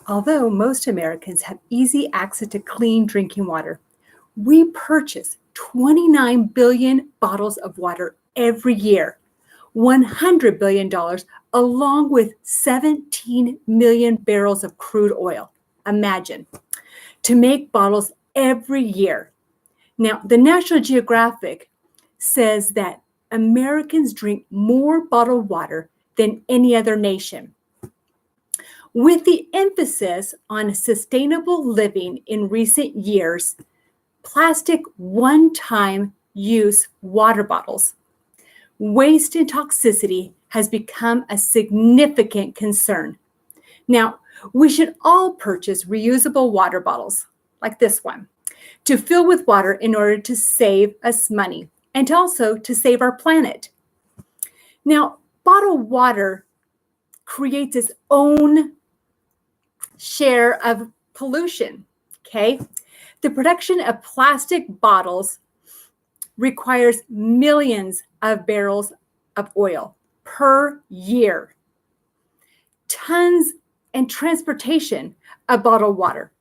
Although most Americans have easy access to clean drinking water, we purchase 29 billion bottles of water every year, $100 billion, along with 17 million barrels of crude oil. Imagine, to make bottles every year. Now, the National Geographic says that Americans drink more bottled water than any other nation. With the emphasis on sustainable living in recent years, plastic one-time use water bottles, waste and toxicity has become a significant concern. Now, we should all purchase reusable water bottles like this one to fill with water in order to save us money and also to save our planet. Now, bottled water creates its own share of pollution, okay? The production of plastic bottles requires millions of barrels of oil per year. Tons and transportation of bottled water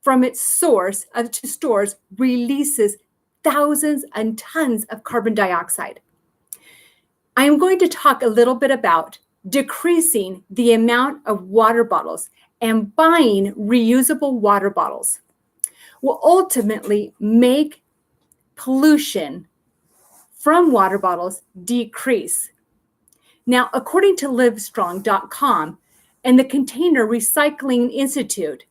from its source to stores releases thousands and tons of carbon dioxide. I am going to talk a little bit about decreasing the amount of water bottles and buying reusable water bottles will ultimately make pollution from water bottles decrease. Now, according to Livestrong.com and the Container Recycling Institute,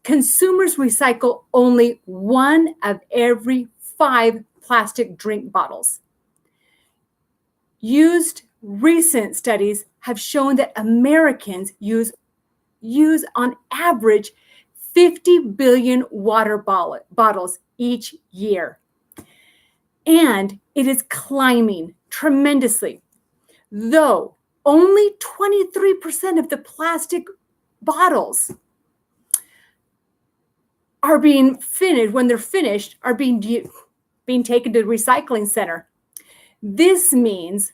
consumers recycle only 1 of every 5 plastic drink bottles. Recent studies have shown that Americans use on average 50 billion water bottles each year. And it is climbing tremendously, though only 23% of the plastic bottles are being finished, when they're finished, are being taken to the recycling center. This means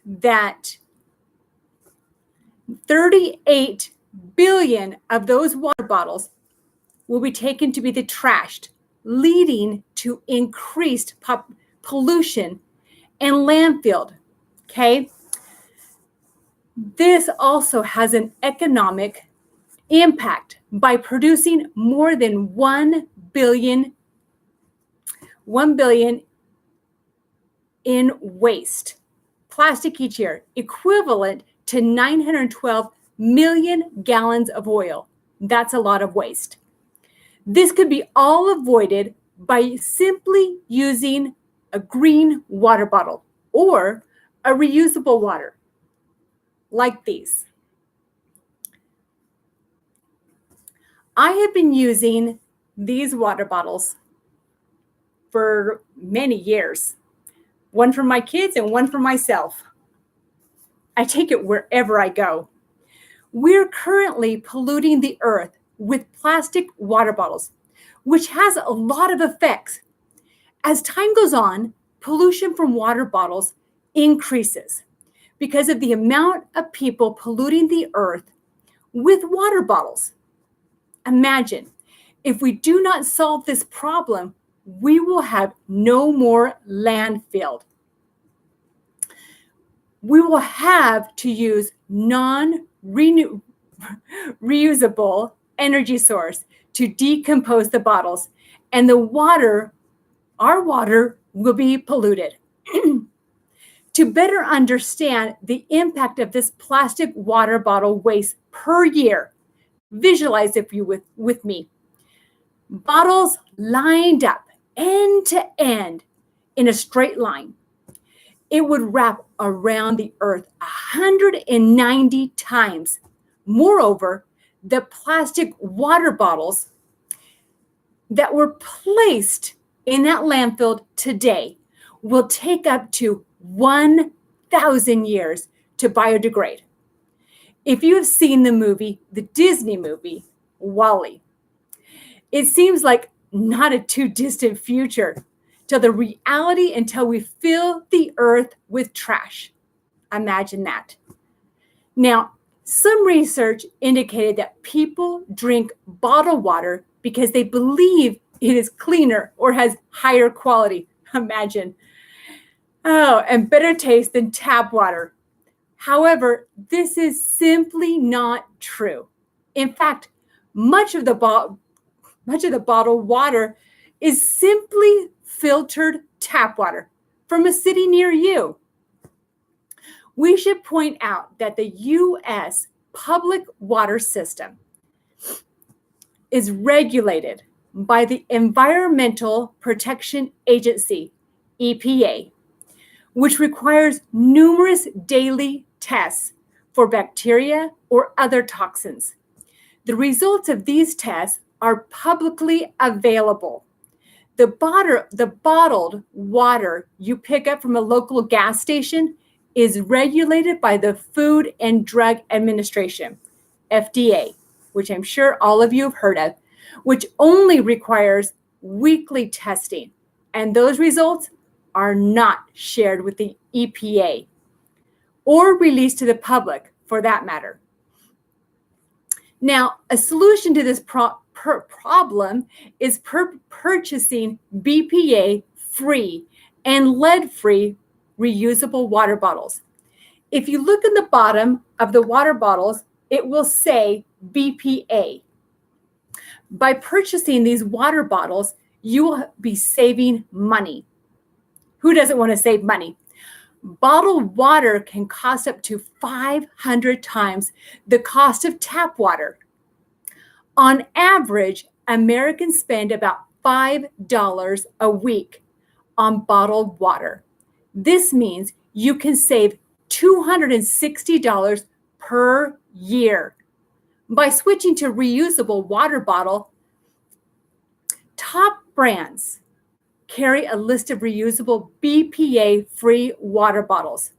that 38 billion of those water bottles will be taken to be trashed, leading to increased pollution and landfill. Okay? This also has an economic impact by producing more than 1 billion in waste plastic each year, equivalent to 912 million gallons of oil. That's a lot of waste. This could be all avoided by simply using a green water bottle or a reusable water like these. I have been using these water bottles for many years, one for my kids and one for myself. I take it wherever I go. We're currently polluting the earth with plastic water bottles, which has a lot of effects. As time goes on, pollution from water bottles increases because of the amount of people polluting the earth with water bottles. Imagine, if we do not solve this problem, we will have no more landfill. We will have to use non-reusable energy source to decompose the bottles, and our water will be polluted. To better understand the impact of this plastic water bottle waste per year, visualize if you with me. Bottles lined up end to end in a straight line. It would wrap around the earth 190 times. Moreover, the plastic water bottles that were placed in that landfill today will take up to 1,000 years to biodegrade. If you have seen the Disney movie, WALL-E, it seems like not a too distant future until we fill the earth with trash. Imagine that. Now, some research indicated that people drink bottled water because they believe it is cleaner or has higher quality. Imagine. Oh, and better taste than tap water. However, this is simply not true. In fact, much of the bottled water is simply filtered tap water from a city near you. We should point out that the U.S. public water system is regulated by the Environmental Protection Agency, EPA, which requires numerous daily tests for bacteria or other toxins. The results of these tests are publicly available. The bottled water you pick up from a local gas station is regulated by the Food and Drug Administration, FDA, which I'm sure all of you have heard of, which only requires weekly testing. And those results are not shared with the EPA or released to the public for that matter. Now, a solution to this problem is purchasing BPA-free and lead-free reusable water bottles. If you look in the bottom of the water bottles, it will say BPA. By purchasing these water bottles, you will be saving money. Who doesn't want to save money? Bottled water can cost up to 500 times the cost of tap water. On average, Americans spend about $5 a week on bottled water. This means you can save $260 per year. By switching to reusable water bottle, top brands carry a list of reusable BPA-free water bottles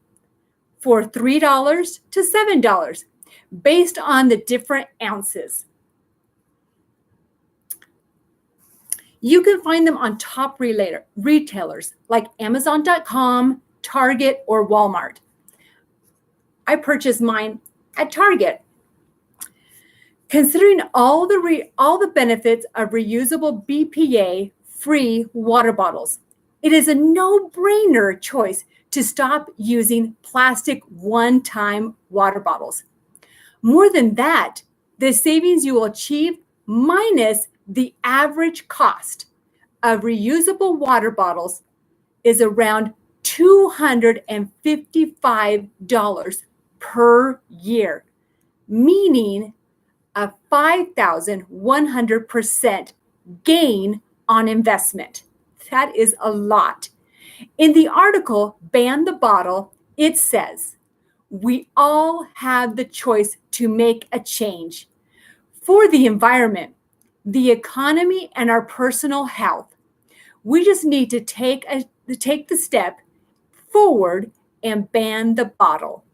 for $3 to $7 based on the different ounces. You can find them on top retailers like Amazon.com, Target, or Walmart. I purchased mine at Target. Considering all the benefits of reusable BPA-free water bottles, it is a no-brainer choice to stop using plastic one-time water bottles. More than that, the savings you will achieve minus the average cost of reusable water bottles is around $255 per year, meaning a 5,100% gain on investment. That is a lot. In the article, Ban the Bottle, it says, we all have the choice to make a change for the environment, the economy, and our personal health. We just need to take the step forward and ban the bottle.